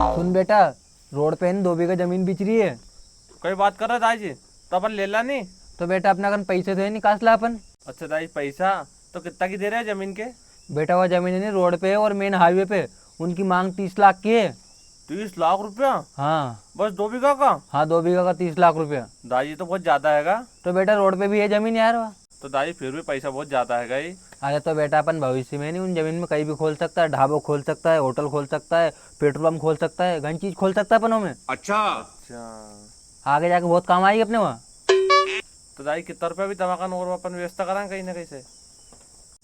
सुन बेटा, रोड पे न 2 बीघा जमीन बिच रही है। कोई बात कर रहा दाई तो अपन ले ला नहीं। तो बेटा अपना कन पैसे तो है नहीं, कास ला अपन। अच्छा दाई पैसा तो कितना की दे रहे हैं जमीन के? बेटा वो जमीन है नहीं, रोड पे है और मेन हाईवे पे। उनकी मांग 30 लाख की है। 30 लाख रुपया? हाँ। बस 2 बीघा का? हाँ, 2 बीघा का 30 लाख रुपया। दाई तो बहुत ज्यादा हैगा। तो बेटा रोड पे भी है जमीन यार वहाँ। तो दाई फिर भी पैसा बहुत ज्यादा हैगा ही। अरे तो बेटा अपन भविष्य में नहीं उन जमीन में कहीं भी खोल सकता है, ढाबा खोल सकता है, होटल खोल सकता है, पेट्रोल पंप खोल सकता है, घनी चीज खोल सकता है अपनों में। अच्छा। आगे जाके बहुत काम आएगी अपने वहाँ। तो दाई कितना रुपया भी दवा का और अपन व्यवस्था कराएं कहीं ना कहीं से।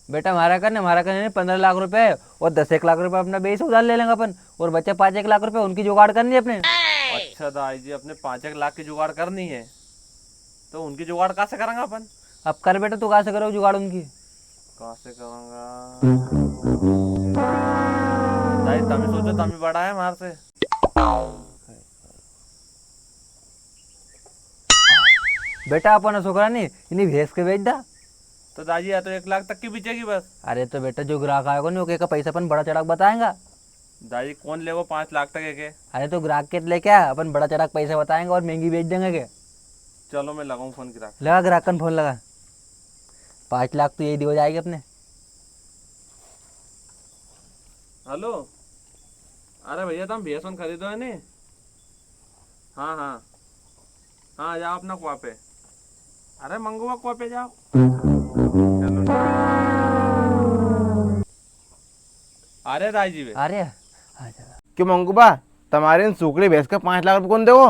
बेटा हमारा करने 15 लाख रुपए है, और 10 1 लाख रुपए अपना बेस उधार ले लेंगे अपन, और बच्चे 5 1 लाख रुपए उनकी जुगाड़ करनी है अपने। अच्छा दाई जी, अपने 5 1 लाख की जुगाड़ करनी है तो उनकी जुगाड़ कहाँ से करेंगे अपन? अब कर बेटा, तू कहाँ से करो जुगाड़ उनकी। कहाँ से करूँगा दाई? तभी सोचो, तभी बड़ा है हमारे से। बेटा अपन छोकरा नहीं इन्हीं भैंस के बेच दा। तो दादी या तो 1 लाख तक की बिचेगी बस। अरे तो बेटा जो ग्राहक आएगा नहीं ओके का पैसा अपन बड़ा चढ़ा बताएंगा। दादी कौन ले वो 5 लाख तक के? अरे तो ग्राहक के लेके आ, अपन बड़ा चढ़ा पैसा बताएंगे और महंगी बेच देंगे के। चलो मैं लगाऊं फोन की। लगा ग्राहक का फोन लगा। 5 लाख तो यही हो जाएगी अपने। हेलो, अरे भैया तुम भैया खरीदो है नहीं? हाँ हाँ हाँ, जाओ अपना कुआ पे। अरे मंगुआ कुआ पे जाओ। चलो। अरे दाई जी अरे क्यों मंगूबा, तुम्हारे इन सूखड़ी भैंस का 5 लाख रुपए कौन देवो?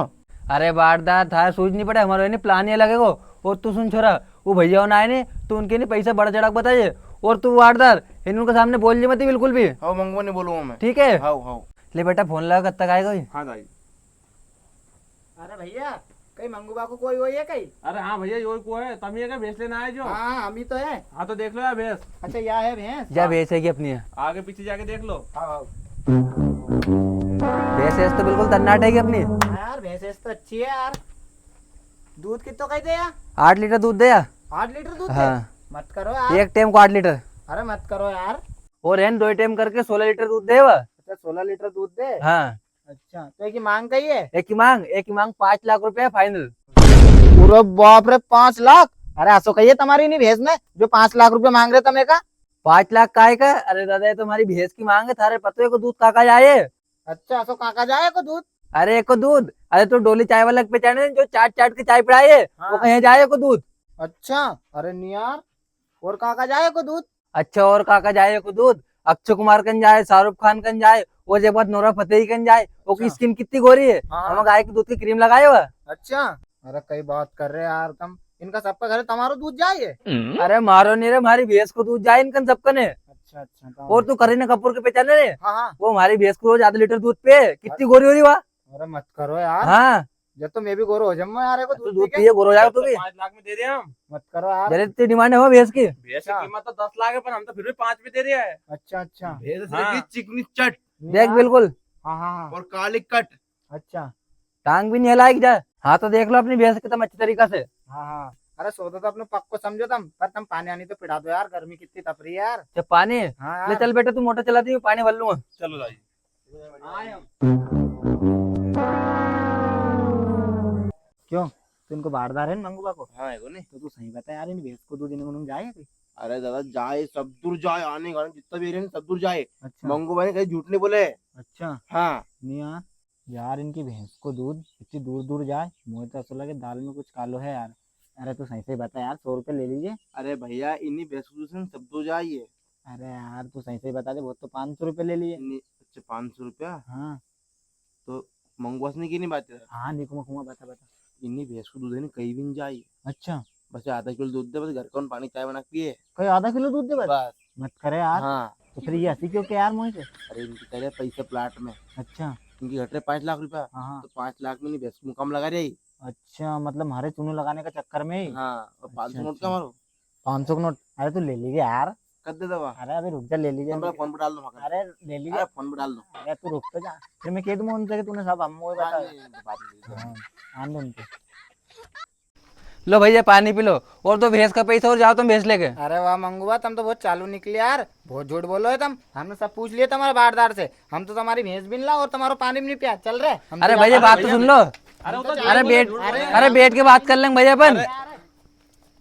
अरे बारदार था, सूझ नहीं पड़े हमारे नहीं, प्लान ये लगेगा। और तू सुन छोरा, वो भैया आए नहीं तो उनके नहीं पैसा बड़ा चढ़ा बताइए। और तू वारदार इनके सामने बोल जी मत बिल्कुल भी। हाँ मंगूबा नहीं बोलूंगा मैं। ठीक है। हाँ हाँ। ले बेटा फोन लगा, कब तक आएगा ये? हाँ दाई। अरे भैया, कहीं मंगूबा को कोई वही है कहीं? अरे हाँ भैया, यो कुआ है। तुम ये क्या भैंस लेना आए जो? हाँ हम ही तो है। हाँ तो देख लो यार भैंस। अच्छा यह है भैंस? जा भैंस है कि अपनी है। आगे पीछे जाके देख लो। हाँ भैंस तो बिल्कुल तन्नाट है कि अपनी। यार भैंस तो अच्छी है यार। दूध कितना कहते हैं? 8 लीटर दूध दे या। 8 लीटर दूध हाँ। दे? मत करो यार। एक टाइम को 8 लीटर। अरे मत करो यार। और एन 2 टाइम करके 16 लीटर दूध दे वह। अच्छा 16 लीटर दूध दे? हाँ। अच्छा तो एक ही मांग कही है? एक की मांग 5 लाख रुपए फाइनल। पूरा बाप रे 5 लाख? अरे ऐसो कहिए तुम्हारी नहीं भैंस में जो 5 लाख रुपए मांग रहे तुम्हें का? 5 लाख काय का? अरे दादा ये तुम्हारी भैंस की मांग है, थारे पतों को दूध काका जाए। अच्छा ऐसो काका जाए को दूध? अरे एक को दूध। अरे तो डोली चाय वाला पे चढ़े जो चाट चाट के चाय पिलाए है, हाँ। वो कहीं जाए को दूध। अच्छा अरे नहीं यार, और काका जाए को दूध? अच्छा और काका जाए को दूध। अक्षय कुमार कन जाए, शाहरुख खान कन जाए, और जब बाद नोरा फतेही कन जाए। वो की अच्छा। स्किन कितनी गोरी है। हाँ। हम गाय के दूध की क्रीम लगाए हुआ। अच्छा अरे कई बात कर रहे यार तुम। इनका सबका घर तुम्हारो दूध जाए? अरे मारो नहीं रे, हमारी भैंस को दूध जाए इनकन सबकन है। अच्छा अच्छा तो और तू करीना कपूर के पहचाने रे? हाँ हाँ। वो हमारी भैंस को रोज आधा लीटर दूध पे, कितनी गोरी हो रही वहाँ। अरे मत करो यार। हाँ जब तो मैं भी गोरो हो जाऊंगा यार को तू दूध दूध पी के। पिए गोरो हो जाएगा तू भी। 5 लाख में दे रहे हैं हम। मत करो यार। जरा इतनी डिमांड है वो भैंस की। भैंस की कीमत तो 10 लाख है, पर हम तो फिर भी 5 में दे रहे हैं। अच्छा अच्छा। भैंस हाँ। की चिकनी चट देख यार। बिल्कुल हाँ हाँ हाँ। और काली कट। अच्छा टांग भी नहीं हिलाएगी जा। हाँ तो देख लो अपनी भैंस की तुम अच्छी तरीका से। हाँ हाँ। अरे सौदा तो अपने पक को समझो तुम, पर तुम पानी आनी तो पिला दो यार, गर्मी कितनी तप रही है यार। जब पानी हाँ ले यार। चल बेटा, तू मोटर चलाती है, पानी भर लूंगा। चलो दाई। आए हम। क्यों तू इनको बारदार है ना मंगूबा को? हाँ है नहीं। तो तू सही बता यार, इन भैंस को दूध इन्होंने जाए कोई? अरे दादा जाए, सब दूर जाए, आने का जितना भी एरिया सब दूर जाए। अच्छा मंगूबा ने कहीं झूठ नहीं बोले। अच्छा। हाँ। नहीं यार, यार इनकी भैंस को दूध इतनी दूर दूर जाए, मुझे तो ऐसा लगे दाल में कुछ कालो है यार। अरे तू सही से बता यार, 100 रुपये ले लीजिए। अरे भैया इन्हीं भैंस को से सब दूर जाइए। अरे यार तू सही से बता दे, वो तो 500 रुपये ले लिए। अच्छा 500 रुपया हाँ तो मंगवास ने की नहीं बात है। हाँ निकुमा कुमा बता बता। इन्हीं भैंस को दूध है ना कहीं भी नहीं जाइए। अच्छा बस आधा किलो दूध दे, बस घर का पानी चाय बना के पिए कोई आधा किलो दूध दे बस? बस। मत करे यार। हाँ। तो फिर ये हंसी क्यों के यार मुझे? अरे इनकी कह रहे पैसे प्लाट में। अच्छा इनकी घट रहे 5 लाख रुपया। हाँ हाँ। तो 5 लाख में नहीं भैंस को मुकाम लगा रही। अच्छा मतलब हमारे चूनो लगाने का चक्कर में ही? हाँ और 500 अच्छा, नोट का अच्छा। मारो 500 का नोट? अरे तू ले लीजिए यार। कर दे दवा। अरे अभी रुक जा, ले लीजिए। नंबर फोन पे डाल दो मगर। अरे ले लीजिए। अरे फोन पे डाल दो। अरे तू रुक तो जा, फिर मैं कह दूंगा उनसे कि तूने सब हम वो हाँ, बता। ये बात नहीं है। हाँ आन दो उनको। लो भैया पानी पी लो, और तो भैंस का पैसा और जाओ तुम भैंस लेके। अरे वाह मंगूबा, तुम तो बहुत चालू निकले यार, बहुत झूठ बोलो है तुम। हमने सब पूछ लिया तुम्हारे बारदार से, हम तो तुम्हारी भैंस भी नहीं ला और तुम्हारा पानी भी नहीं पिया। चल रहे हम तो अरे जा- भैया बात तो सुन लो। अरे वो तो अरे बैठ के बात कर लेंगे भैया अपन।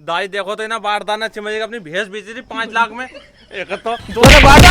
दाई देखो तो ना बारदाना चिमजे अपनी भैंस बेची थी 5 लाख में। एक तो अरे बात